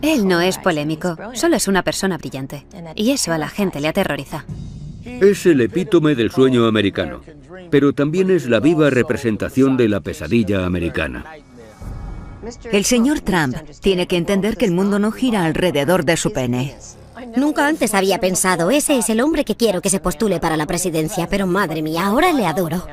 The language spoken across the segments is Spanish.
Él no es polémico, solo es una persona brillante. Y eso a la gente le aterroriza. Es el epítome del sueño americano, pero también es la viva representación de la pesadilla americana. El señor Trump tiene que entender que el mundo no gira alrededor de su pene. Nunca antes había pensado, ese es el hombre que quiero que se postule para la presidencia, pero madre mía, ahora le adoro.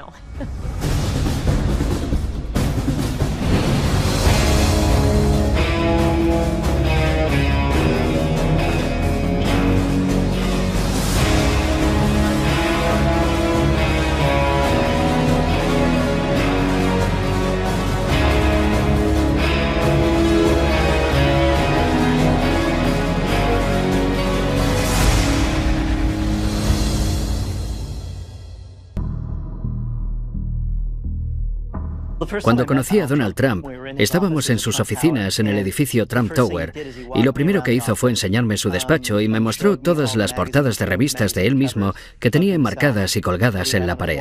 Cuando conocí a Donald Trump, estábamos en sus oficinas en el edificio Trump Tower, y lo primero que hizo fue enseñarme su despacho y me mostró todas las portadas de revistas de él mismo que tenía enmarcadas y colgadas en la pared.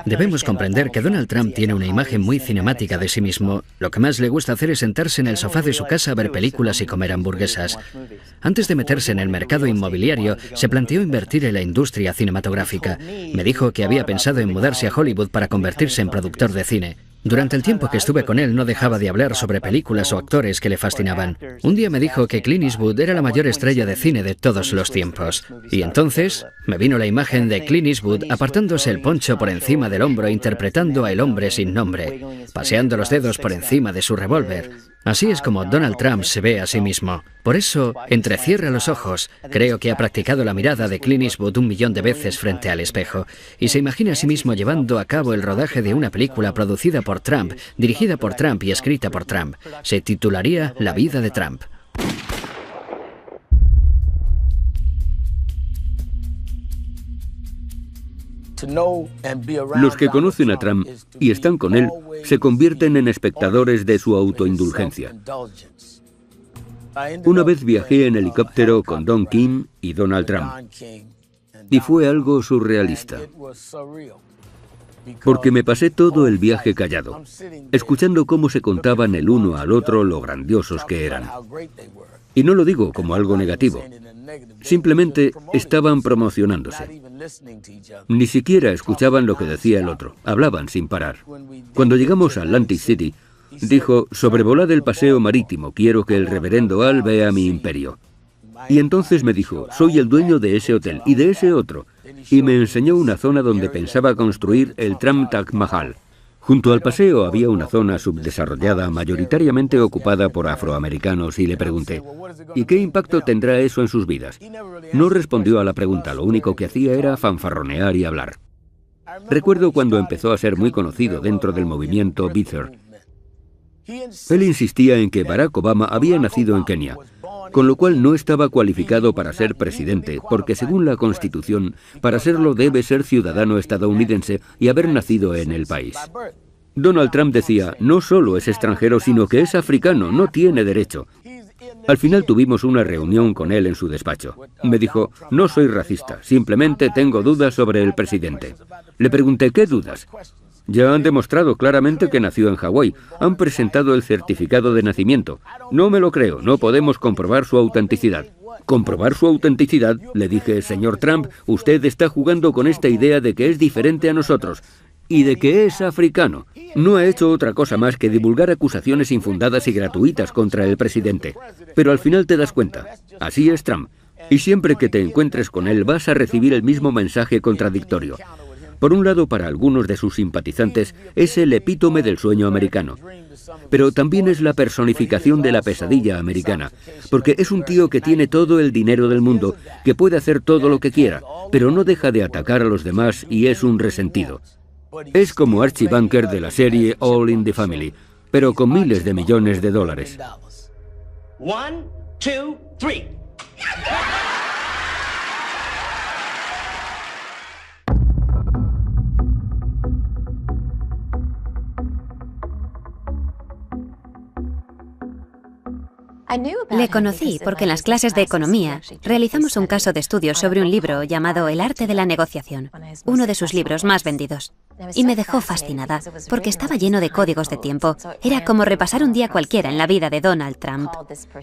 Debemos comprender que Donald Trump tiene una imagen muy cinemática de sí mismo. Lo que más le gusta hacer es sentarse en el sofá de su casa a ver películas y comer hamburguesas. Antes de meterse en el mercado inmobiliario, se planteó invertir en la industria cinematográfica. Me dijo que había pensado en mudarse a Hollywood para convertirse en productor de cine. Durante el tiempo que estuve con él no dejaba de hablar sobre películas o actores que le fascinaban. Un día me dijo que Clint Eastwood era la mayor estrella de cine de todos los tiempos. Y entonces me vino la imagen de Clint Eastwood apartándose el poncho por encima del hombro interpretando a El hombre sin nombre, paseando los dedos por encima de su revólver. Así es como Donald Trump se ve a sí mismo. Por eso, entrecierra los ojos. Creo que ha practicado la mirada de Clint Eastwood 1.000.000 de veces frente al espejo. Y se imagina a sí mismo llevando a cabo el rodaje de una película producida por Trump, dirigida por Trump y escrita por Trump. Se titularía La vida de Trump. Los que conocen a Trump y están con él se convierten en espectadores de su autoindulgencia. Una vez viajé en helicóptero con Don King y Donald Trump y fue algo surrealista, porque me pasé todo el viaje callado, escuchando cómo se contaban el uno al otro lo grandiosos que eran. Y no lo digo como algo negativo, simplemente estaban promocionándose. Ni siquiera escuchaban lo que decía el otro, hablaban sin parar. Cuando llegamos a Atlantic City, dijo, sobrevolad el paseo marítimo, quiero que el reverendo Al vea mi imperio. Y entonces me dijo, soy el dueño de ese hotel y de ese otro, y me enseñó una zona donde pensaba construir el Trump Taj Mahal. Junto al paseo había una zona subdesarrollada mayoritariamente ocupada por afroamericanos y le pregunté, ¿y qué impacto tendrá eso en sus vidas? No respondió a la pregunta, lo único que hacía era fanfarronear y hablar. Recuerdo cuando empezó a ser muy conocido dentro del movimiento Birther. Él insistía en que Barack Obama había nacido en Kenia, con lo cual no estaba cualificado para ser presidente, porque según la Constitución, para serlo debe ser ciudadano estadounidense y haber nacido en el país. Donald Trump decía, no solo es extranjero, sino que es africano, no tiene derecho. Al final tuvimos una reunión con él en su despacho. Me dijo, no soy racista, simplemente tengo dudas sobre el presidente. Le pregunté, ¿qué dudas? Ya han demostrado claramente que nació en Hawái. Han presentado el certificado de nacimiento. No me lo creo, no podemos comprobar su autenticidad. ¿Comprobar su autenticidad? Le dije, señor Trump, usted está jugando con esta idea de que es diferente a nosotros y de que es africano. No ha hecho otra cosa más que divulgar acusaciones infundadas y gratuitas contra el presidente. Pero al final te das cuenta, así es Trump. Y siempre que te encuentres con él vas a recibir el mismo mensaje contradictorio. Por un lado, para algunos de sus simpatizantes, es el epítome del sueño americano. Pero también es la personificación de la pesadilla americana, porque es un tío que tiene todo el dinero del mundo, que puede hacer todo lo que quiera, pero no deja de atacar a los demás y es un resentido. Es como Archie Bunker de la serie All in the Family, pero con miles de millones de dólares. 1, 2, 3. Le conocí porque en las clases de economía realizamos un caso de estudio sobre un libro llamado El arte de la negociación, uno de sus libros más vendidos. Y me dejó fascinada, porque estaba lleno de códigos de tiempo. Era como repasar un día cualquiera en la vida de Donald Trump.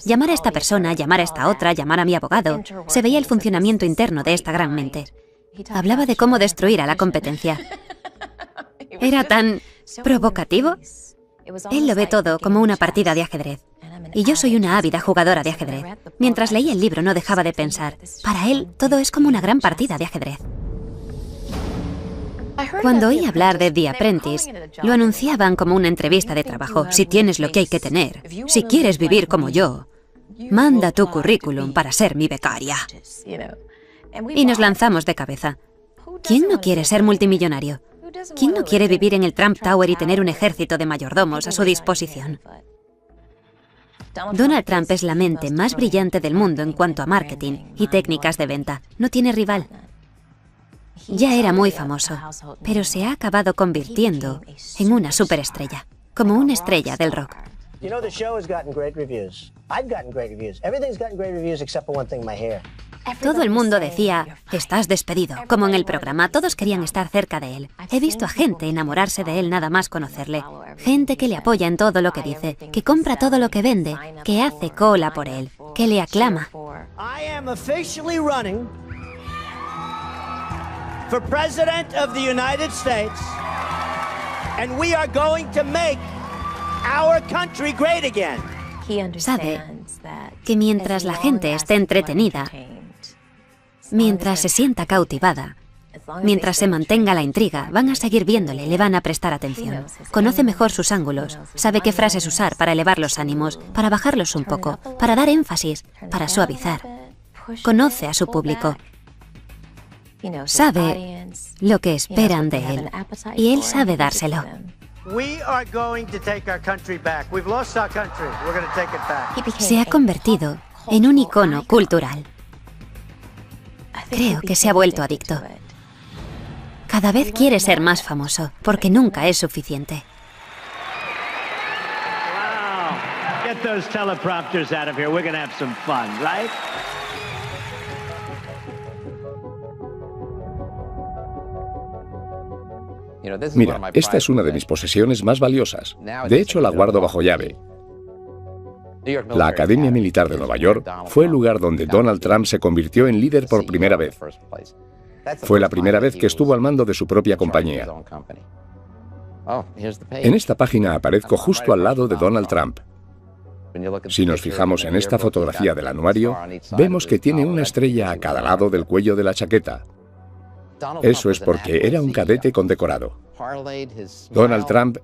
Llamar a esta persona, llamar a esta otra, llamar a mi abogado. Se veía el funcionamiento interno de esta gran mente. Hablaba de cómo destruir a la competencia. Era tan provocativo. Él lo ve todo como una partida de ajedrez. Y yo soy una ávida jugadora de ajedrez. Mientras leía el libro no dejaba de pensar. Para él, todo es como una gran partida de ajedrez. Cuando oí hablar de The Apprentice, lo anunciaban como una entrevista de trabajo. Si tienes lo que hay que tener, si quieres vivir como yo, manda tu currículum para ser mi becaria. Y nos lanzamos de cabeza. ¿Quién no quiere ser multimillonario? ¿Quién no quiere vivir en el Trump Tower y tener un ejército de mayordomos a su disposición? Donald Trump es la mente más brillante del mundo en cuanto a marketing y técnicas de venta. No tiene rival. Ya era muy famoso, pero se ha acabado convirtiendo en una superestrella, como una estrella del rock. Todo el mundo decía, estás despedido, como en el programa, todos querían estar cerca de él. He visto a gente enamorarse de él nada más conocerle. Gente que le apoya en todo lo que dice, que compra todo lo que vende, que hace cola por él, que le aclama. For President of the United States, and we are going to make our country great again. Sabe que mientras la gente esté entretenida, mientras se sienta cautivada, mientras se mantenga la intriga, van a seguir viéndole, le van a prestar atención. Conoce mejor sus ángulos, sabe qué frases usar para elevar los ánimos, para bajarlos un poco, para dar énfasis, para suavizar. Conoce a su público. Sabe lo que esperan de él y él sabe dárselo. Se ha convertido en un icono cultural. Creo que se ha vuelto adicto. Cada vez quiere ser más famoso, porque nunca es suficiente. Wow. Get those teleprompters out of here. We're gonna have some fun, right? Mira, esta es una de mis posesiones más valiosas. De hecho, la guardo bajo llave. La Academia Militar de Nueva York fue el lugar donde Donald Trump se convirtió en líder por primera vez. Fue la primera vez que estuvo al mando de su propia compañía. En esta página aparezco justo al lado de Donald Trump. Si nos fijamos en esta fotografía del anuario, vemos que tiene una estrella a cada lado del cuello de la chaqueta. Eso es porque era un cadete condecorado. Donald Trump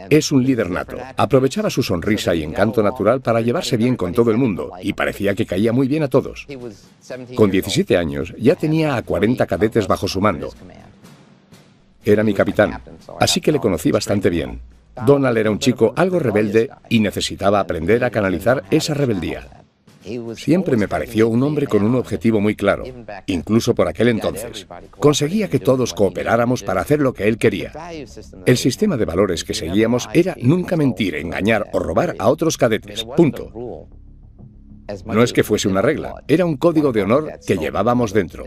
es un líder nato. Aprovechaba su sonrisa y encanto natural para llevarse bien con todo el mundo, y parecía que caía muy bien a todos. Con 17 años ya tenía a 40 cadetes bajo su mando. Era mi capitán, así que le conocí bastante bien. Donald era un chico algo rebelde y necesitaba aprender a canalizar esa rebeldía. Siempre me pareció un hombre con un objetivo muy claro, incluso por aquel entonces. Conseguía que todos cooperáramos para hacer lo que él quería. El sistema de valores que seguíamos era nunca mentir, engañar o robar a otros cadetes. Punto. No es que fuese una regla, era un código de honor que llevábamos dentro.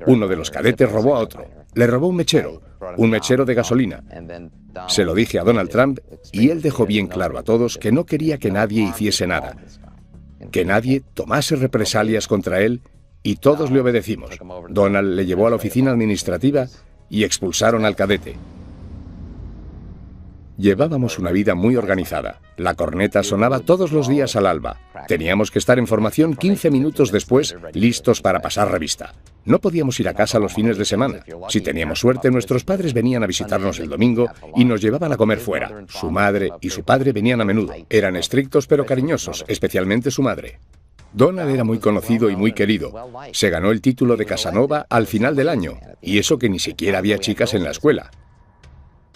Uno de los cadetes robó a otro. Le robó un mechero de gasolina. Se lo dije a Donald Trump y él dejó bien claro a todos que no quería que nadie hiciese nada, que nadie tomase represalias contra él, y todos le obedecimos. Donald le llevó a la oficina administrativa y expulsaron al cadete. Llevábamos una vida muy organizada. La corneta sonaba todos los días al alba. Teníamos que estar en formación 15 minutos después, listos para pasar revista. No podíamos ir a casa los fines de semana. Si teníamos suerte, nuestros padres venían a visitarnos el domingo y nos llevaban a comer fuera. Su madre y su padre venían a menudo. Eran estrictos pero cariñosos, especialmente su madre. Donald era muy conocido y muy querido. Se ganó el título de Casanova al final del año, y eso que ni siquiera había chicas en la escuela.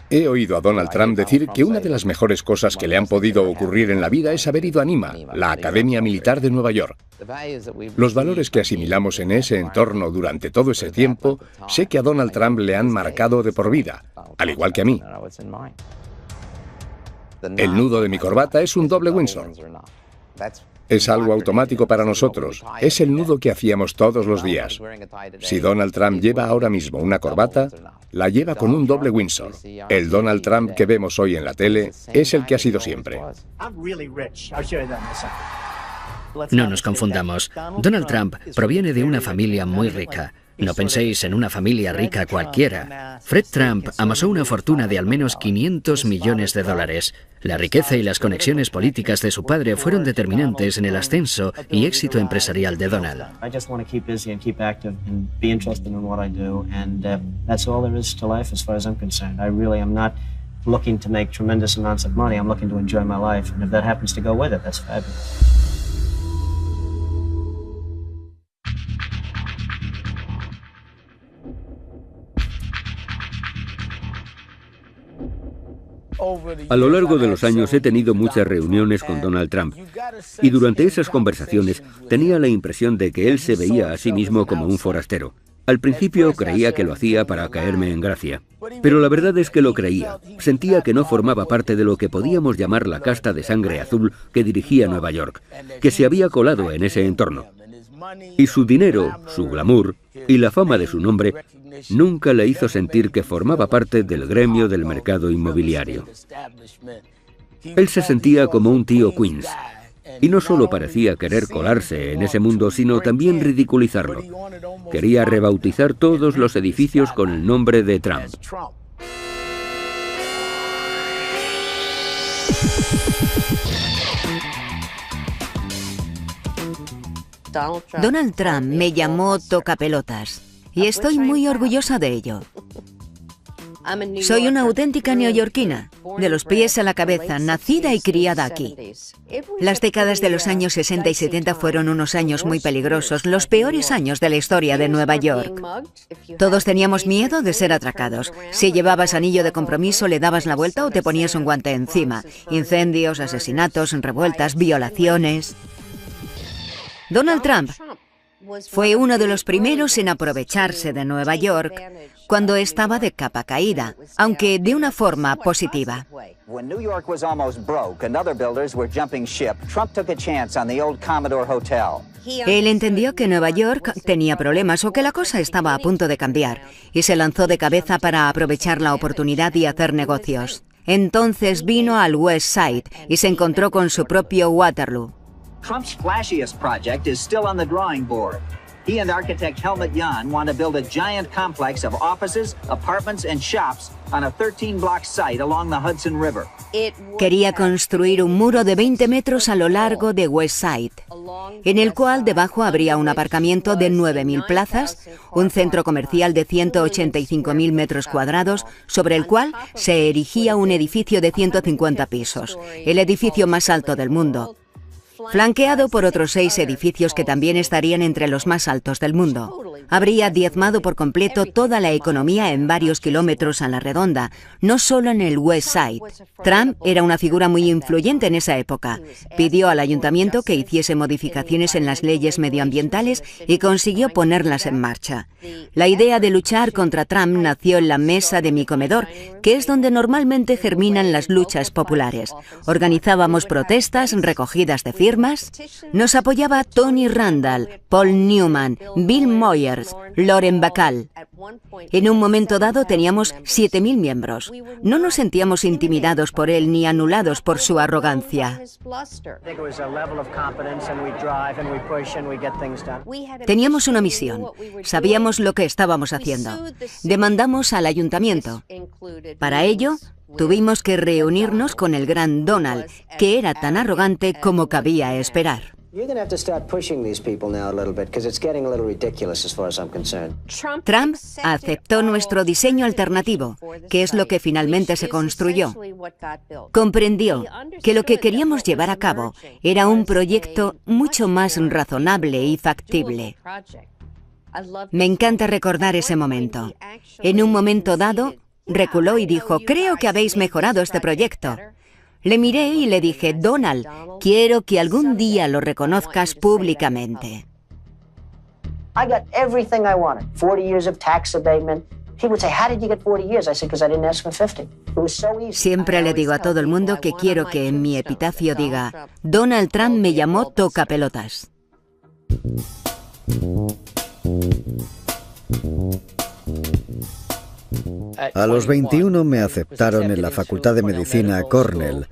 He oído a Donald Trump decir que una de las mejores cosas que le han podido ocurrir en la vida es haber ido a NIMA, la Academia Militar de Nueva York. Los valores que asimilamos en ese entorno durante todo ese tiempo, sé que a Donald Trump le han marcado de por vida, al igual que a mí. El nudo de mi corbata es un doble Windsor. Es algo automático para nosotros. Es el nudo que hacíamos todos los días. Si Donald Trump lleva ahora mismo una corbata, la lleva con un doble Windsor. El Donald Trump que vemos hoy en la tele es el que ha sido siempre. No nos confundamos. Donald Trump proviene de una familia muy rica. No penséis en una familia rica cualquiera. Fred Trump amasó una fortuna de al menos 500 millones de dólares. La riqueza y las conexiones políticas de su padre fueron determinantes en el ascenso y éxito empresarial de Donald. Looking to make tremendous amounts of money. I'm looking to enjoy my life, and if that happens to go with it, that's fabulous. A lo largo de los años he tenido muchas reuniones con Donald Trump y durante esas conversaciones tenía la impresión de que él se veía a sí mismo como un forastero. Al principio creía que lo hacía para caerme en gracia, pero la verdad es que lo creía. Sentía que no formaba parte de lo que podíamos llamar la casta de sangre azul que dirigía Nueva York, que se había colado en ese entorno. Y su dinero, su glamour y la fama de su nombre nunca le hizo sentir que formaba parte del gremio del mercado inmobiliario. Él se sentía como un tío Queens. Y no solo parecía querer colarse en ese mundo, sino también ridiculizarlo. Quería rebautizar todos los edificios con el nombre de Trump. Donald Trump me llamó tocapelotas y estoy muy orgullosa de ello. Soy una auténtica neoyorquina, de los pies a la cabeza, nacida y criada aquí. Las décadas de los años 60 y 70 fueron unos años muy peligrosos, los peores años de la historia de Nueva York. Todos teníamos miedo de ser atracados. Si llevabas anillo de compromiso, le dabas la vuelta o te ponías un guante encima. Incendios, asesinatos, revueltas, violaciones. Donald Trump fue uno de los primeros en aprovecharse de Nueva York cuando estaba de capa caída, aunque de una forma positiva. Él entendió que Nueva York tenía problemas o que la cosa estaba a punto de cambiar y se lanzó de cabeza para aprovechar la oportunidad y hacer negocios. Entonces vino al West Side y se encontró con su propio Waterloo. Trump's flashiest project is still on the drawing board. He and architect Helmut Jahn want to build a giant complex of offices, apartments and shops on a 13-block site along the Hudson River. Quería construir un muro de 20 metros a lo largo de West Side, en el cual debajo habría un aparcamiento de 9.000 plazas, un centro comercial de 185.000 metros cuadrados, sobre el cual se erigía un edificio de 150 pisos, el edificio más alto del mundo, flanqueado por otros 6 edificios que también estarían entre los más altos del mundo. Habría diezmado por completo toda la economía en varios kilómetros a la redonda, no solo en el West Side. Trump era una figura muy influyente en esa época. Pidió al ayuntamiento que hiciese modificaciones en las leyes medioambientales y consiguió ponerlas en marcha. La idea de luchar contra Trump nació en la mesa de mi comedor, que es donde normalmente germinan las luchas populares. Organizábamos protestas, recogidas de firmas. Nos apoyaba Tony Randall, Paul Newman, Bill Moyers, Lauren Bacall. En un momento dado teníamos 7.000 miembros. No nos sentíamos intimidados por él ni anulados por su arrogancia. Teníamos una misión. Sabíamos lo que estábamos haciendo. Demandamos al ayuntamiento. Para ello, tuvimos que reunirnos con el gran Donald, que era tan arrogante como cabía esperar. Trump aceptó nuestro diseño alternativo, que es lo que finalmente se construyó. Comprendió que lo que queríamos llevar a cabo era un proyecto mucho más razonable y factible. Me encanta recordar ese momento. En un momento dado, reculó y dijo: "Creo que habéis mejorado este proyecto". Le miré y le dije: "Donald, quiero que algún día lo reconozcas públicamente". Siempre le digo a todo el mundo que quiero que en mi epitafio diga: Donald Trump me llamó tocapelotas. A los 21 me aceptaron en la Facultad de Medicina Cornell.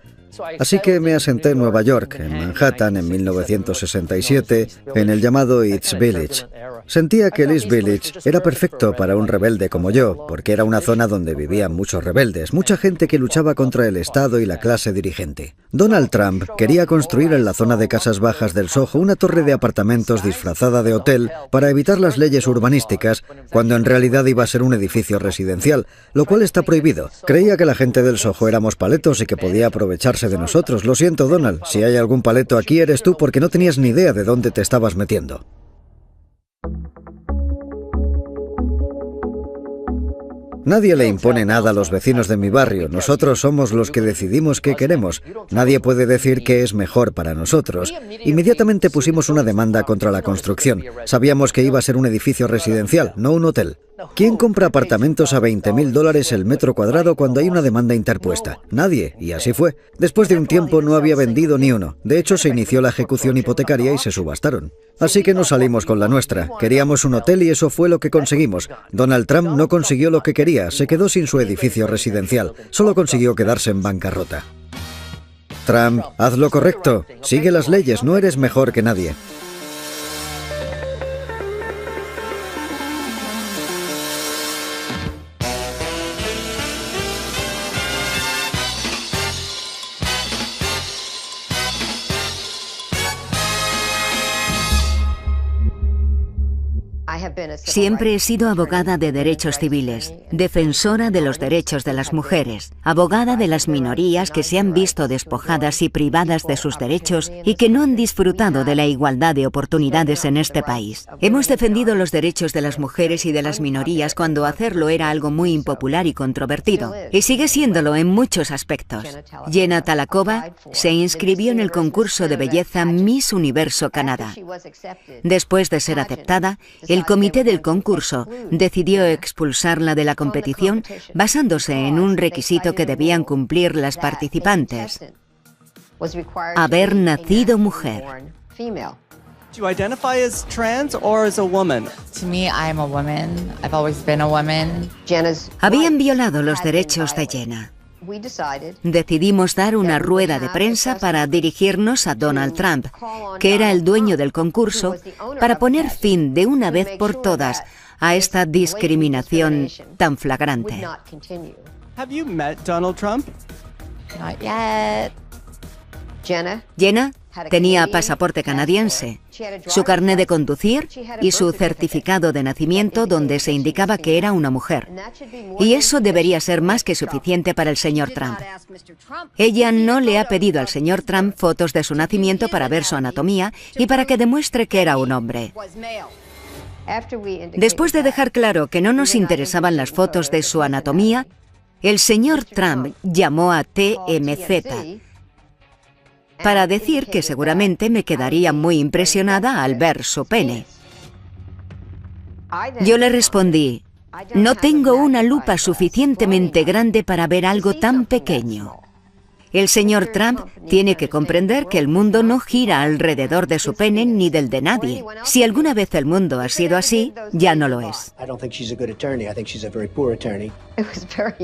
Así que me asenté en Nueva York, en Manhattan, en 1967, en el llamado East Village. Sentía que el East Village era perfecto para un rebelde como yo, porque era una zona donde vivían muchos rebeldes, mucha gente que luchaba contra el Estado y la clase dirigente. Donald Trump quería construir en la zona de casas bajas del Soho una torre de apartamentos disfrazada de hotel para evitar las leyes urbanísticas, cuando en realidad iba a ser un edificio residencial, lo cual está prohibido. Creía que la gente del Soho éramos paletos y que podía aprovecharse de nosotros. Lo siento, Donald, si hay algún paleto aquí eres tú, porque no tenías ni idea de dónde te estabas metiendo. Nadie le impone nada a los vecinos de mi barrio. Nosotros somos los que decidimos qué queremos. Nadie puede decir qué es mejor para nosotros. Inmediatamente pusimos una demanda contra la construcción. Sabíamos que iba a ser un edificio residencial, no un hotel. ¿Quién compra apartamentos a $20.000 el metro cuadrado cuando hay una demanda interpuesta? Nadie, y así fue. Después de un tiempo no había vendido ni uno. De hecho, se inició la ejecución hipotecaria y se subastaron. Así que nos salimos con la nuestra. Queríamos un hotel y eso fue lo que conseguimos. Donald Trump no consiguió lo que quería, se quedó sin su edificio residencial. Solo consiguió quedarse en bancarrota. Trump, haz lo correcto. Sigue las leyes, no eres mejor que nadie. Siempre he sido abogada de derechos civiles, defensora de los derechos de las mujeres, abogada de las minorías que se han visto despojadas y privadas de sus derechos y que no han disfrutado de la igualdad de oportunidades en este país. Hemos defendido los derechos de las mujeres y de las minorías cuando hacerlo era algo muy impopular y controvertido, y sigue siéndolo en muchos aspectos. Jenna Talakova se inscribió en el concurso de belleza Miss Universo Canadá. Después de ser aceptada, el comité del concurso decidió expulsarla de la competición basándose en un requisito que debían cumplir las participantes: haber nacido mujer. Do you identify as trans or as a woman? To me, I am a woman. I've always been a woman. Habían violado los derechos de Jenna. Decidimos dar una rueda de prensa para dirigirnos a Donald Trump, que era el dueño del concurso, para poner fin de una vez por todas a esta discriminación tan flagrante. Have you met Donald Trump? Not yet. Jenna tenía pasaporte canadiense, su carnet de conducir y su certificado de nacimiento donde se indicaba que era una mujer. Y eso debería ser más que suficiente para el señor Trump. Ella no le ha pedido al señor Trump fotos de su nacimiento para ver su anatomía y para que demuestre que era un hombre. Después de dejar claro que no nos interesaban las fotos de su anatomía, el señor Trump llamó a TMZ para decir que seguramente me quedaría muy impresionada al ver su pene. Yo le respondí: no tengo una lupa suficientemente grande para ver algo tan pequeño. El señor Trump tiene que comprender que el mundo no gira alrededor de su pene ni del de nadie. Si alguna vez el mundo ha sido así, ya no lo es.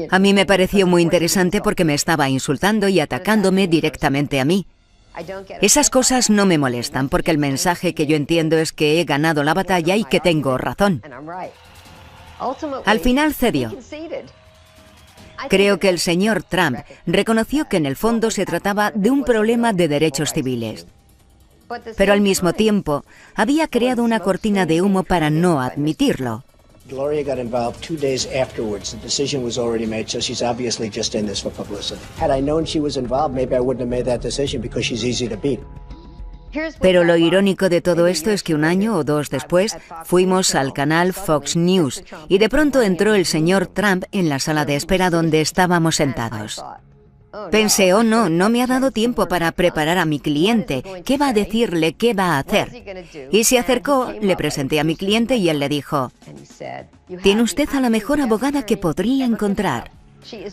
A mí me pareció muy interesante porque me estaba insultando y atacándome directamente a mí. Esas cosas no me molestan porque el mensaje que yo entiendo es que he ganado la batalla y que tengo razón. Al final cedió. Creo que el señor Trump reconoció que en el fondo se trataba de un problema de derechos civiles. Pero al mismo tiempo, había creado una cortina de humo para no admitirlo. Gloria got involved 2 days afterwards. The decision was already made, so she's obviously just in this for publicity. Had I known she was involved, maybe I wouldn't have made that decision because she's easy to beat. Pero lo irónico de todo esto es que un año o dos después fuimos al canal Fox News y de pronto entró el señor Trump en la sala de espera donde estábamos sentados. Pensé, oh no, no me ha dado tiempo para preparar a mi cliente. ¿Qué va a decirle? ¿Qué va a hacer? Y se acercó, le presenté a mi cliente y él le dijo, tiene usted a la mejor abogada que podría encontrar.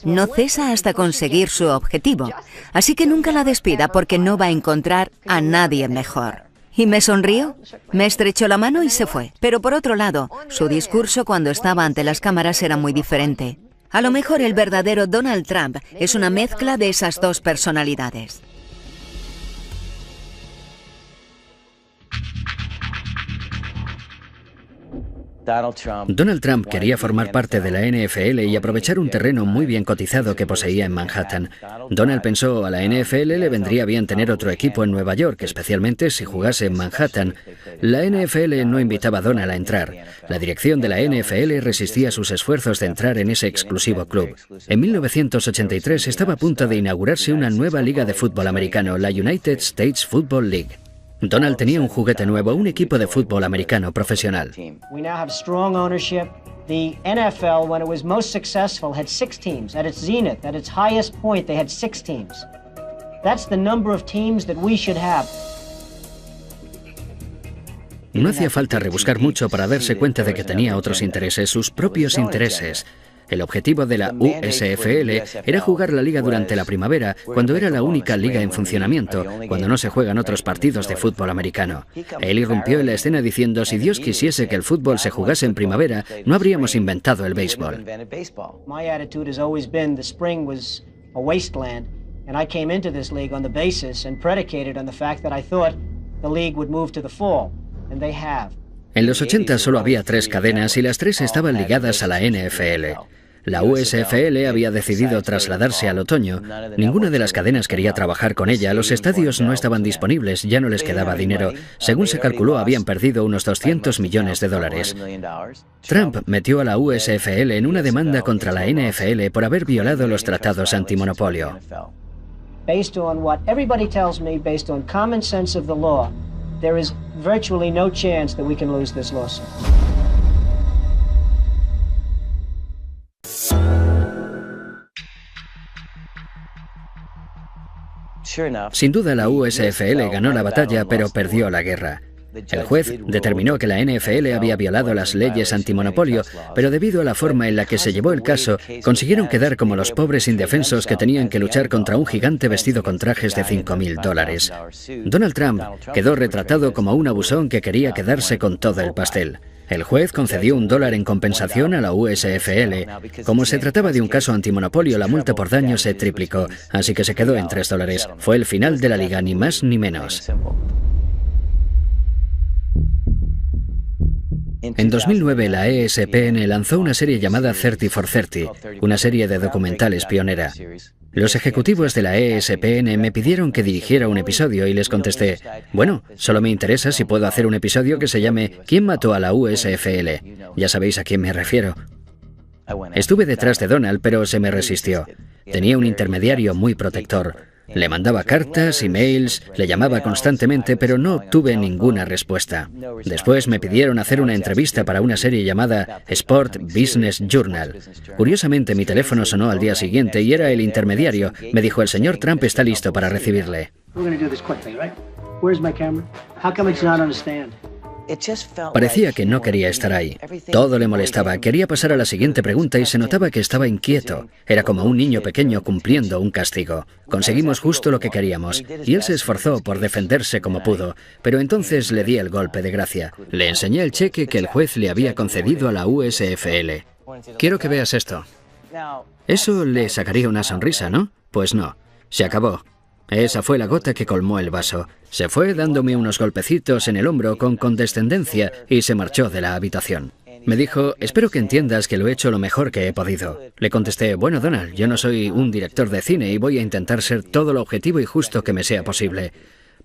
No cesa hasta conseguir su objetivo, así que nunca la despida porque no va a encontrar a nadie mejor. Y me sonrió, me estrechó la mano y se fue. Pero por otro lado, su discurso cuando estaba ante las cámaras era muy diferente. A lo mejor el verdadero Donald Trump es una mezcla de esas dos personalidades. Donald Trump quería formar parte de la NFL y aprovechar un terreno muy bien cotizado que poseía en Manhattan. Donald pensó, a la NFL le vendría bien tener otro equipo en Nueva York, especialmente si jugase en Manhattan. La NFL no invitaba a Donald a entrar. La dirección de la NFL resistía sus esfuerzos de entrar en ese exclusivo club. En 1983 estaba a punto de inaugurarse una nueva liga de fútbol americano, la United States Football League. Donald tenía un juguete nuevo, un equipo de fútbol americano profesional. We now have strong ownership. The NFL, when it was most successful, had 6 teams. At its zenith, at its highest point, they had 6 teams. That's the number of teams that we should have. No hacía falta rebuscar mucho para darse cuenta de que tenía otros intereses, sus propios intereses. El objetivo de la USFL era jugar la liga durante la primavera, cuando era la única liga en funcionamiento, cuando no se juegan otros partidos de fútbol americano. Él irrumpió en la escena diciendo, si Dios quisiese que el fútbol se jugase en primavera, no habríamos inventado el béisbol. My attitude has always been the spring was a wasteland, and I came into this league on the basis and predicated on the fact that I thought the league would move to the fall, and they have. En los 80 solo había 3 cadenas y las 3 estaban ligadas a la NFL. La USFL había decidido trasladarse al otoño. Ninguna de las cadenas quería trabajar con ella, los estadios no estaban disponibles, ya no les quedaba dinero. Según se calculó, habían perdido unos $200 millones. Trump metió a la USFL en una demanda contra la NFL por haber violado los tratados antimonopolio. Based on what everybody tells me, based on common sense of the law, there is virtually no chance that we can lose this lawsuit. Sin duda la USFL ganó la batalla, pero perdió la guerra. El juez determinó que la NFL había violado las leyes antimonopolio, pero debido a la forma en la que se llevó el caso, consiguieron quedar como los pobres indefensos que tenían que luchar contra un gigante vestido con trajes de $5.000. Donald Trump quedó retratado como un abusón que quería quedarse con todo el pastel. El juez concedió $1 en compensación a la USFL. Como se trataba de un caso antimonopolio, la multa por daño se triplicó, así que se quedó en $3. Fue el final de la liga, ni más ni menos. En 2009, la ESPN lanzó una serie llamada 30 for 30, una serie de documentales pionera. Los ejecutivos de la ESPN me pidieron que dirigiera un episodio y les contesté, bueno, solo me interesa si puedo hacer un episodio que se llame ¿Quién mató a la USFL? Ya sabéis a quién me refiero. Estuve detrás de Donald, pero se me resistió. Tenía un intermediario muy protector. Le mandaba cartas, emails, le llamaba constantemente, pero no obtuve ninguna respuesta. Después me pidieron hacer una entrevista para una serie llamada Sport Business Journal. Curiosamente, mi teléfono sonó al día siguiente y era el intermediario. Me dijo, el señor Trump está listo para recibirle. Parecía que no quería estar ahí. Todo le molestaba. Quería pasar a la siguiente pregunta y se notaba que estaba inquieto. Era como un niño pequeño cumpliendo un castigo. Conseguimos justo lo que queríamos, y él se esforzó por defenderse como pudo, pero entonces le di el golpe de gracia. Le enseñé el cheque que el juez le había concedido a la USFL. Quiero que veas esto. Eso le sacaría una sonrisa, ¿no? Pues no. Se acabó. Esa fue la gota que colmó el vaso. Se fue dándome unos golpecitos en el hombro con condescendencia y se marchó de la habitación. Me dijo, espero que entiendas que lo he hecho lo mejor que he podido. Le contesté, bueno, Donald, yo no soy un director de cine y voy a intentar ser todo lo objetivo y justo que me sea posible.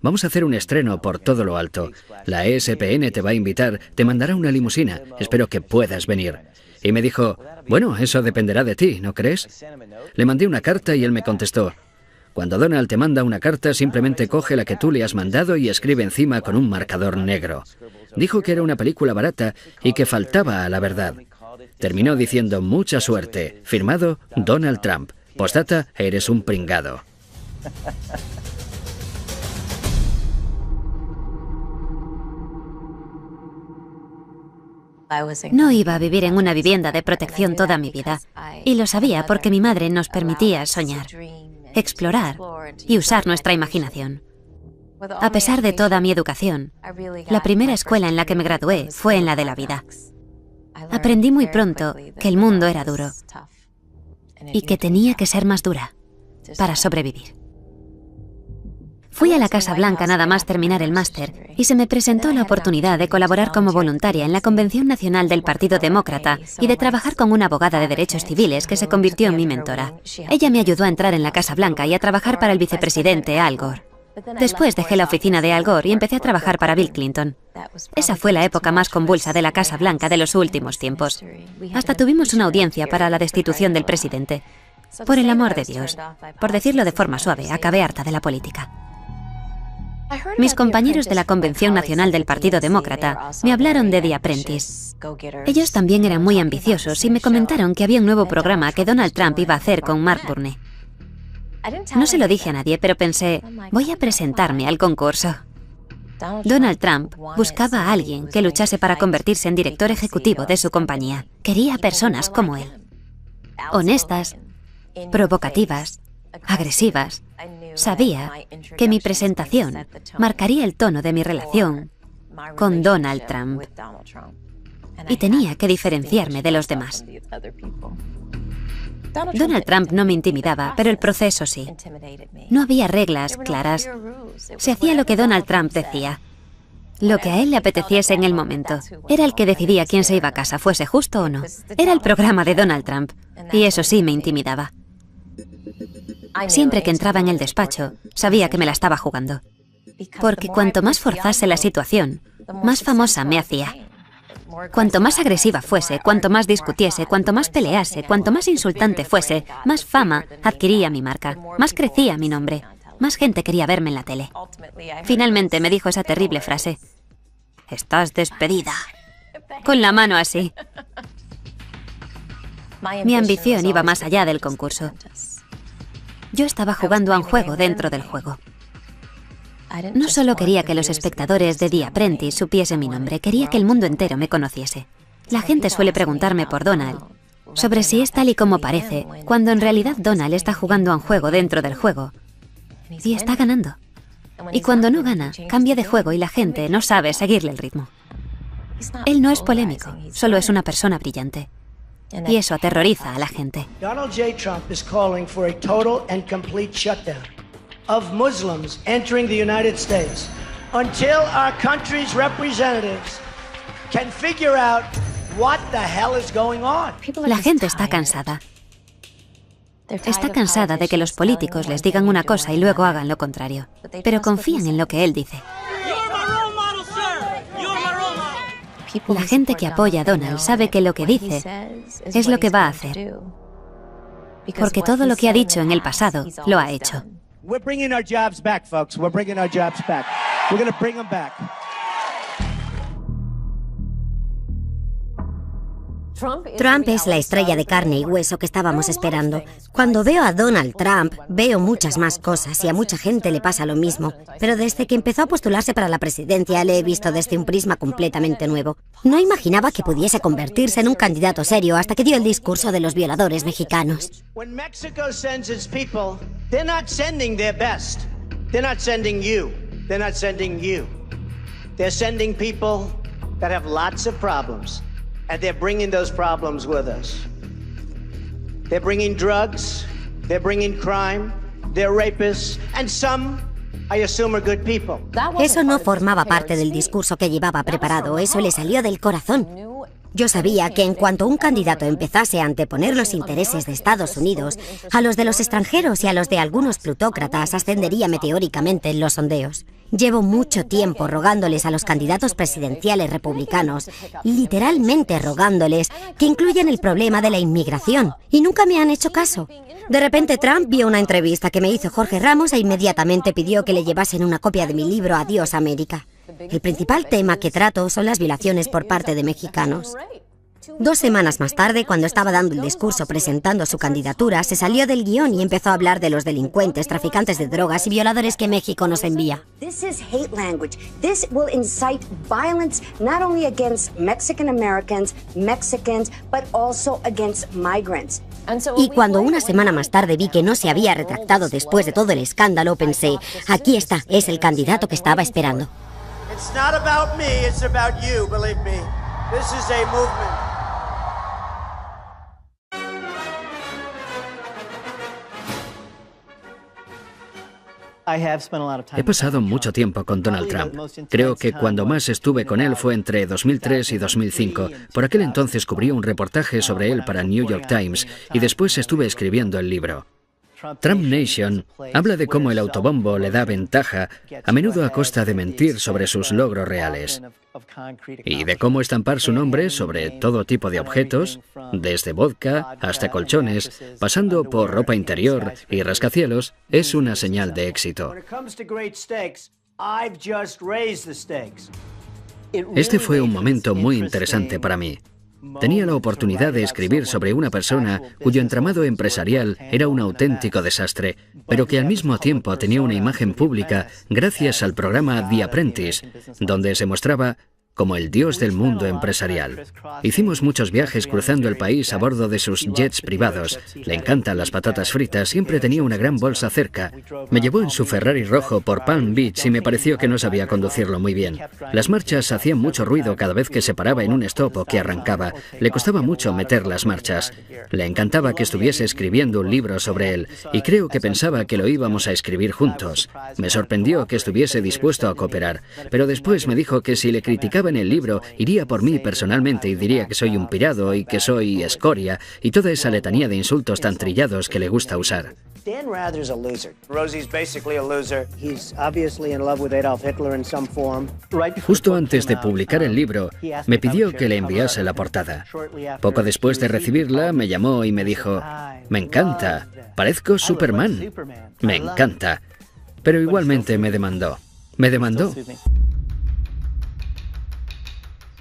Vamos a hacer un estreno por todo lo alto. La ESPN te va a invitar, te mandará una limusina. Espero que puedas venir. Y me dijo, bueno, eso dependerá de ti, ¿no crees? Le mandé una carta y él me contestó, cuando Donald te manda una carta, simplemente coge la que tú le has mandado y escribe encima con un marcador negro. Dijo que era una película barata y que faltaba a la verdad. Terminó diciendo mucha suerte. Firmado Donald Trump. Postdata, eres un pringado. No iba a vivir en una vivienda de protección toda mi vida, y lo sabía porque mi madre nos permitía soñar, explorar y usar nuestra imaginación. A pesar de toda mi educación, la primera escuela en la que me gradué fue en la de la vida. Aprendí muy pronto que el mundo era duro y que tenía que ser más dura para sobrevivir. Fui a la Casa Blanca nada más terminar el máster y se me presentó la oportunidad de colaborar como voluntaria en la Convención Nacional del Partido Demócrata y de trabajar con una abogada de derechos civiles que se convirtió en mi mentora. Ella me ayudó a entrar en la Casa Blanca y a trabajar para el vicepresidente Al Gore. Después dejé la oficina de Al Gore y empecé a trabajar para Bill Clinton. Esa fue la época más convulsa de la Casa Blanca de los últimos tiempos. Hasta tuvimos una audiencia para la destitución del presidente. Por el amor de Dios, por decirlo de forma suave, acabé harta de la política. Mis compañeros de la Convención Nacional del Partido Demócrata me hablaron de The Apprentice. Ellos también eran muy ambiciosos y me comentaron que había un nuevo programa que Donald Trump iba a hacer con Mark Burney. No se lo dije a nadie, pero pensé, voy a presentarme al concurso. Donald Trump buscaba a alguien que luchase para convertirse en director ejecutivo de su compañía. Quería personas como él. Honestas, provocativas, agresivas. Sabía que mi presentación marcaría el tono de mi relación con Donald Trump y tenía que diferenciarme de los demás. Donald Trump no me intimidaba, pero el proceso sí. No había reglas claras. Se hacía lo que Donald Trump decía. Lo que a él le apeteciese en el momento. Era el que decidía quién se iba a casa, fuese justo o no. Era el programa de Donald Trump, y eso sí me intimidaba. Siempre que entraba en el despacho, sabía que me la estaba jugando. Porque cuanto más forzase la situación, más famosa me hacía. Cuanto más agresiva fuese, cuanto más discutiese, cuanto más pelease, cuanto más insultante fuese, más fama adquiría mi marca, más crecía mi nombre, más gente quería verme en la tele. Finalmente me dijo esa terrible frase: «Estás despedida», con la mano así. Mi ambición iba más allá del concurso. Yo estaba jugando a un juego dentro del juego. No solo quería que los espectadores de The Apprentice supiesen mi nombre, quería que el mundo entero me conociese. La gente suele preguntarme por Donald, sobre si es tal y como parece, cuando en realidad Donald está jugando a un juego dentro del juego. Y está ganando. Y cuando no gana, cambia de juego y la gente no sabe seguirle el ritmo. Él no es polémico, solo es una persona brillante. Y eso aterroriza a la gente. Donald J. Trump is calling for a total and complete shutdown of Muslims entering the United States until our country's representatives can figure out what the hell is going on. La gente está cansada. Está cansada de que los políticos les digan una cosa y luego hagan lo contrario. Pero confían en lo que él dice. La gente que apoya a Donald sabe que lo que dice es lo que va a hacer. Porque todo lo que ha dicho en el pasado lo ha hecho. We're bringing our jobs back, folks. We're bringing our jobs back. We're going to bring them back. Trump es la estrella de carne y hueso que estábamos esperando. Cuando veo a Donald Trump, veo muchas más cosas y a mucha gente le pasa lo mismo. Pero desde que empezó a postularse para la presidencia, le he visto desde un prisma completamente nuevo. No imaginaba que pudiese convertirse en un candidato serio hasta que dio el discurso de los violadores mexicanos. When Mexico sends its people, they're not sending their best. They're not sending you. They're not sending you. They're sending people that have lots of problems. And they're bringing those problems with us. They're bringing drugs, they're bringing crime, they're rapists, and some, I assume, are good people. Eso no formaba parte del discurso que llevaba preparado, eso le salió del corazón. Yo sabía que en cuanto un candidato empezase a anteponer los intereses de Estados Unidos a los de los extranjeros y a los de algunos plutócratas, ascendería meteóricamente en los sondeos. Llevo mucho tiempo rogándoles a los candidatos presidenciales republicanos, literalmente rogándoles, que incluyan el problema de la inmigración, y nunca me han hecho caso. De repente Trump vio una entrevista que me hizo Jorge Ramos e inmediatamente pidió que le llevasen una copia de mi libro Adiós América. El principal tema que trato son las violaciones por parte de mexicanos. 2 semanas más tarde, cuando estaba dando el discurso presentando su candidatura, se salió del guión y empezó a hablar de los delincuentes, traficantes de drogas y violadores que México nos envía. This is hate language. This will incite violence not only against Mexican Americans, Mexicans, but also against migrants. Y cuando una semana más tarde vi que no se había retractado después de todo el escándalo, pensé, aquí está, es el candidato que estaba esperando. It's not about me, it's about you, believe me. This is a movement. He pasado mucho tiempo con Donald Trump. Creo que cuando más estuve con él fue entre 2003 y 2005. Por aquel entonces cubrí un reportaje sobre él para New York Times y después estuve escribiendo el libro. Trump Nation habla de cómo el autobombo le da ventaja, a menudo a costa de mentir sobre sus logros reales, y de cómo estampar su nombre sobre todo tipo de objetos, desde vodka hasta colchones, pasando por ropa interior y rascacielos, es una señal de éxito. Este fue un momento muy interesante para mí. Tenía la oportunidad de escribir sobre una persona cuyo entramado empresarial era un auténtico desastre, pero que al mismo tiempo tenía una imagen pública gracias al programa The Apprentice, donde se mostraba como el dios del mundo empresarial. Hicimos muchos viajes cruzando el país a bordo de sus jets privados. Le encantan las patatas fritas, siempre tenía una gran bolsa cerca. Me llevó en su Ferrari rojo por Palm Beach y me pareció que no sabía conducirlo muy bien. Las marchas hacían mucho ruido cada vez que se paraba en un stop o que arrancaba. Le costaba mucho meter las marchas. Le encantaba que estuviese escribiendo un libro sobre él y creo que pensaba que lo íbamos a escribir juntos. Me sorprendió que estuviese dispuesto a cooperar, pero después me dijo que si le criticaba en el libro, iría por mí personalmente y diría que soy un pirado y que soy escoria y toda esa letanía de insultos tan trillados que le gusta usar. Dan Rather's a loser. Rosie's basically a loser. He's obviously in love with Adolf Hitler in some form. Justo antes de publicar el libro, me pidió que le enviase la portada. Poco después de recibirla, me llamó y me dijo, me encanta, parezco Superman, me encanta. Pero igualmente me demandó.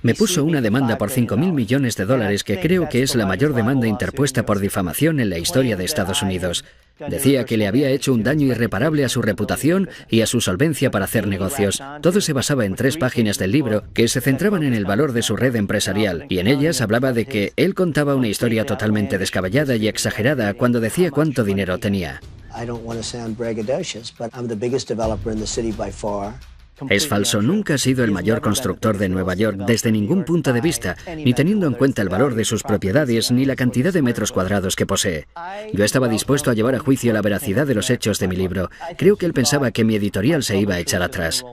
Me puso una demanda por $5.000 millones que creo que es la mayor demanda interpuesta por difamación en la historia de Estados Unidos. Decía que le había hecho un daño irreparable a su reputación y a su solvencia para hacer negocios. Todo se basaba en 3 páginas del libro que se centraban en el valor de su red empresarial, y en ellas hablaba de que él contaba una historia totalmente descabellada y exagerada cuando decía cuánto dinero tenía. Es falso, nunca ha sido el mayor constructor de Nueva York desde ningún punto de vista, ni teniendo en cuenta el valor de sus propiedades ni la cantidad de metros cuadrados que posee. Yo estaba dispuesto a llevar a juicio la veracidad de los hechos de mi libro. Creo que él pensaba que mi editorial se iba a echar atrás.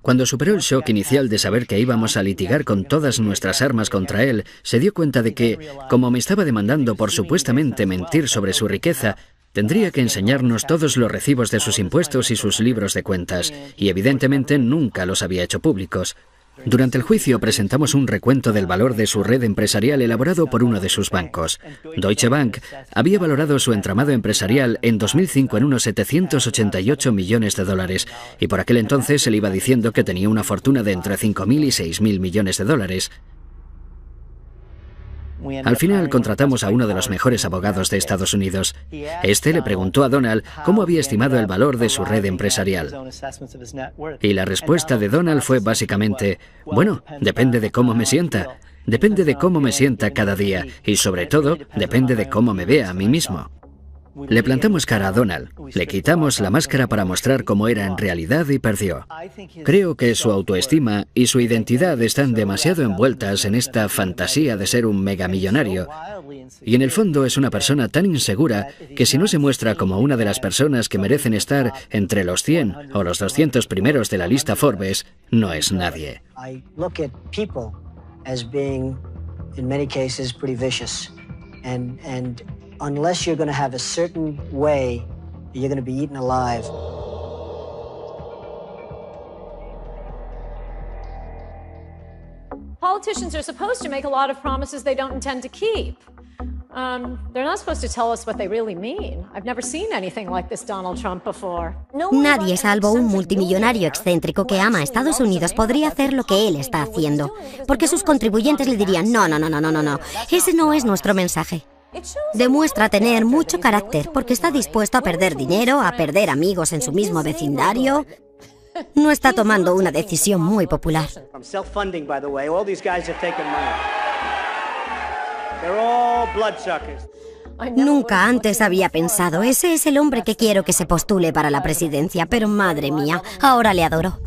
Cuando superó el shock inicial de saber que íbamos a litigar con todas nuestras armas contra él, se dio cuenta de que, como me estaba demandando por supuestamente mentir sobre su riqueza, tendría que enseñarnos todos los recibos de sus impuestos y sus libros de cuentas, y evidentemente nunca los había hecho públicos. Durante el juicio presentamos un recuento del valor de su red empresarial elaborado por uno de sus bancos. Deutsche Bank había valorado su entramado empresarial en 2005 en unos $788 millones, y por aquel entonces él iba diciendo que tenía una fortuna de entre $5.000 y $6.000 millones. Al final contratamos a uno de los mejores abogados de Estados Unidos. Este le preguntó a Donald cómo había estimado el valor de su red empresarial. Y la respuesta de Donald fue básicamente, bueno, depende de cómo me sienta. Depende de cómo me sienta cada día y sobre todo depende de cómo me vea a mí mismo. Le plantamos cara a Donald, le quitamos la máscara para mostrar cómo era en realidad y perdió. Creo que su autoestima y su identidad están demasiado envueltas en esta fantasía de ser un megamillonario. Y en el fondo es una persona tan insegura que si no se muestra como una de las personas que merecen estar entre los 100 o los 200 primeros de la lista Forbes, no es nadie. Unless you're going to have a certain way, you're going to be eaten alive. Politicians are supposed to make a lot of promises they don't intend to keep. Nadie, salvo un multimillonario excéntrico que ama a Estados Unidos, podría hacer lo que él está haciendo, porque sus contribuyentes le dirían, no, ese no es nuestro mensaje. Demuestra tener mucho carácter, porque está dispuesto a perder dinero, a perder amigos en su mismo vecindario. No está tomando una decisión muy popular. Nunca antes había pensado, ese es el hombre que quiero que se postule para la presidencia, pero madre mía, ahora le adoro.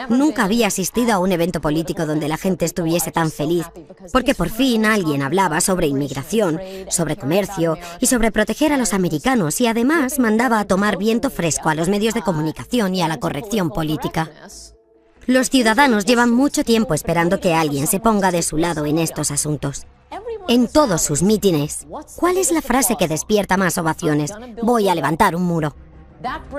Nunca había asistido a un evento político donde la gente estuviese tan feliz, porque por fin alguien hablaba sobre inmigración, sobre comercio y sobre proteger a los americanos, y además mandaba a tomar viento fresco a los medios de comunicación y a la corrección política. Los ciudadanos llevan mucho tiempo esperando que alguien se ponga de su lado en estos asuntos. En todos sus mítines, ¿cuál es la frase que despierta más ovaciones? Voy a levantar un muro.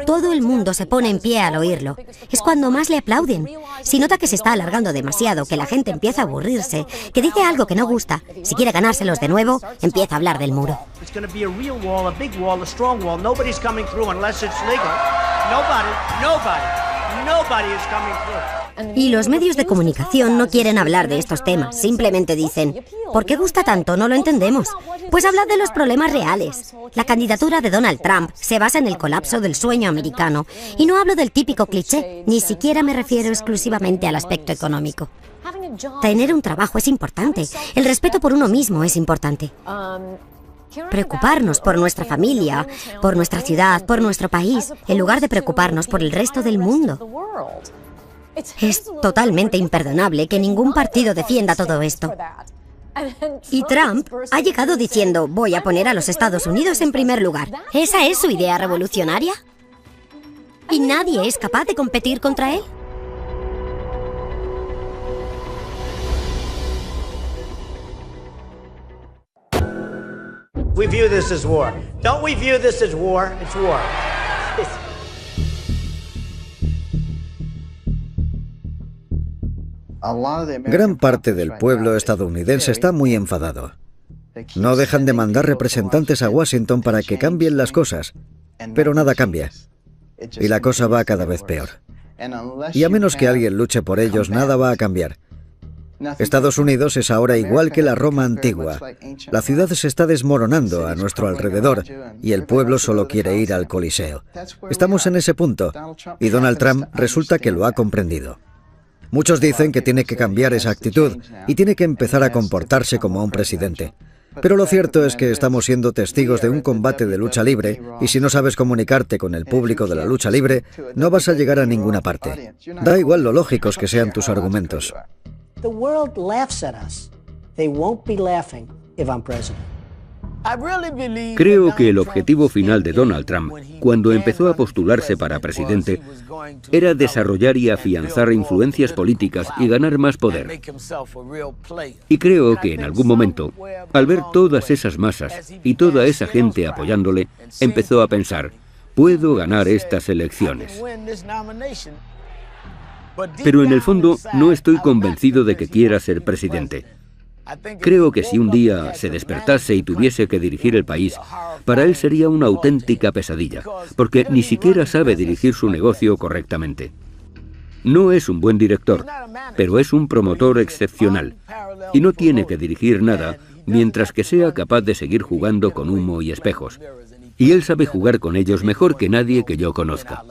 Todo el mundo se pone en pie al oírlo. Es cuando más le aplauden. Si nota que se está alargando demasiado, que la gente empieza a aburrirse, que dice algo que no gusta, si quiere ganárselos de nuevo, empieza a hablar del muro. Y los medios de comunicación no quieren hablar de estos temas, simplemente dicen, ¿por qué gusta tanto? No lo entendemos. Pues hablad de los problemas reales. La candidatura de Donald Trump se basa en el colapso del sueño americano. Y no hablo del típico cliché, ni siquiera me refiero exclusivamente al aspecto económico. Tener un trabajo es importante, el respeto por uno mismo es importante. Preocuparnos por nuestra familia, por nuestra ciudad, por nuestro país, en lugar de preocuparnos por el resto del mundo. Es totalmente imperdonable que ningún partido defienda todo esto. Y Trump ha llegado diciendo, voy a poner a los Estados Unidos en primer lugar. ¿Esa es su idea revolucionaria? ¿Y nadie es capaz de competir contra él? We view this as war. Don't we view this as war? It's war. Gran parte del pueblo estadounidense está muy enfadado. No dejan de mandar representantes a Washington para que cambien las cosas, pero nada cambia. Y la cosa va cada vez peor. Y a menos que alguien luche por ellos, nada va a cambiar. Estados Unidos es ahora igual que la Roma antigua. La ciudad se está desmoronando a nuestro alrededor y el pueblo solo quiere ir al Coliseo. Estamos en ese punto y Donald Trump resulta que lo ha comprendido. Muchos dicen que tiene que cambiar esa actitud y tiene que empezar a comportarse como un presidente. Pero lo cierto es que estamos siendo testigos de un combate de lucha libre y si no sabes comunicarte con el público de la lucha libre, no vas a llegar a ninguna parte. Da igual lo lógicos que sean tus argumentos. The world laughs at us. They won't be laughing if I'm president. Creo que el objetivo final de Donald Trump, cuando empezó a postularse para presidente, era desarrollar y afianzar influencias políticas y ganar más poder. Y creo que en algún momento, al ver todas esas masas y toda esa gente apoyándole, empezó a pensar, puedo ganar estas elecciones. Pero en el fondo no estoy convencido de que quiera ser presidente. Creo que si un día se despertase y tuviese que dirigir el país, para él sería una auténtica pesadilla, porque ni siquiera sabe dirigir su negocio correctamente. No es un buen director, pero es un promotor excepcional, y no tiene que dirigir nada mientras que sea capaz de seguir jugando con humo y espejos. Y él sabe jugar con ellos mejor que nadie que yo conozca.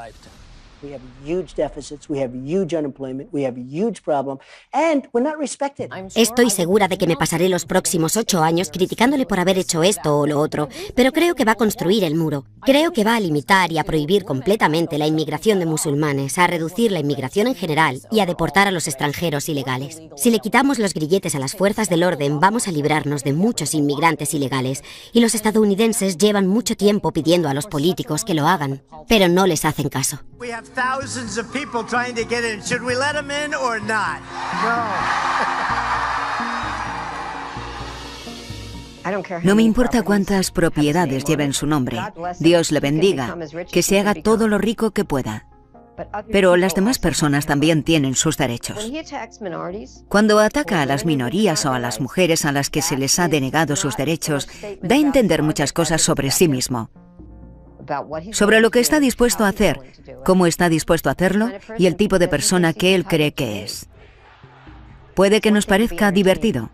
We have huge deficits, we have huge unemployment, we have huge problem, and we're not respected. Estoy segura de que me pasaré los próximos 8 años criticándole por haber hecho esto o lo otro, pero creo que va a construir el muro. Creo que va a limitar y a prohibir completamente la inmigración de musulmanes, a reducir la inmigración en general y a deportar a los extranjeros ilegales. Si le quitamos los grilletes a las fuerzas del orden, vamos a librarnos de muchos inmigrantes ilegales, y los estadounidenses llevan mucho tiempo pidiendo a los políticos que lo hagan, pero no les hacen caso. Thousands of people trying to get in. Should we let them in or not? No me importa cuántas propiedades lleven su nombre. Dios le bendiga, que se haga todo lo rico que pueda. Pero las demás personas también tienen sus derechos. Cuando ataca a las minorías o a las mujeres a las que se les ha denegado sus derechos, da a entender muchas cosas sobre sí mismo. Sobre lo que está dispuesto a hacer, cómo está dispuesto a hacerlo y el tipo de persona que él cree que es. Puede que nos parezca divertido,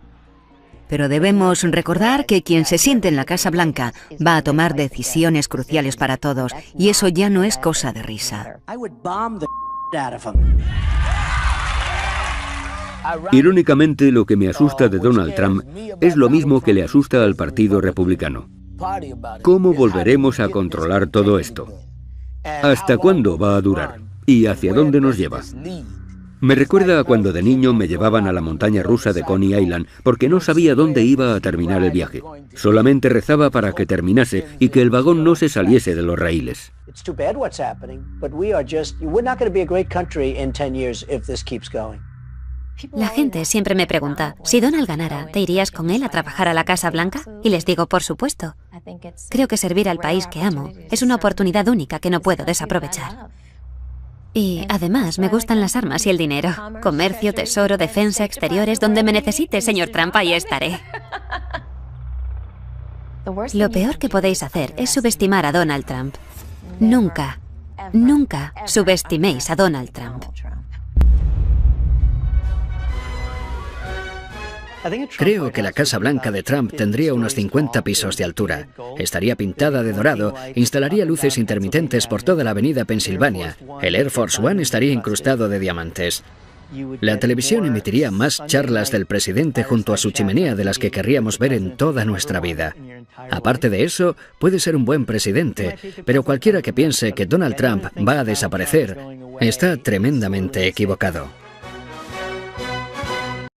pero debemos recordar que quien se siente en la Casa Blanca va a tomar decisiones cruciales para todos, y eso ya no es cosa de risa. Irónicamente, lo que me asusta de Donald Trump es lo mismo que le asusta al Partido Republicano. ¿Cómo volveremos a controlar todo esto? ¿Hasta cuándo va a durar? ¿Y hacia dónde nos lleva? Me recuerda a cuando de niño me llevaban a la montaña rusa de Coney Island porque no sabía dónde iba a terminar el viaje. Solamente rezaba para que terminase y que el vagón no se saliese de los raíles. La gente siempre me pregunta, si Donald ganara, ¿te irías con él a trabajar a la Casa Blanca? Y les digo, por supuesto. Creo que servir al país que amo es una oportunidad única que no puedo desaprovechar. Y además me gustan las armas y el dinero. Comercio, tesoro, defensa, exteriores, donde me necesite, señor Trump, ahí estaré. Lo peor que podéis hacer es subestimar a Donald Trump. Nunca, nunca subestiméis a Donald Trump. Creo que la Casa Blanca de Trump tendría unos 50 pisos de altura. Estaría pintada de dorado, instalaría luces intermitentes por toda la avenida Pensilvania. El Air Force One estaría incrustado de diamantes. La televisión emitiría más charlas del presidente junto a su chimenea de las que querríamos ver en toda nuestra vida. Aparte de eso, puede ser un buen presidente, pero cualquiera que piense que Donald Trump va a desaparecer está tremendamente equivocado.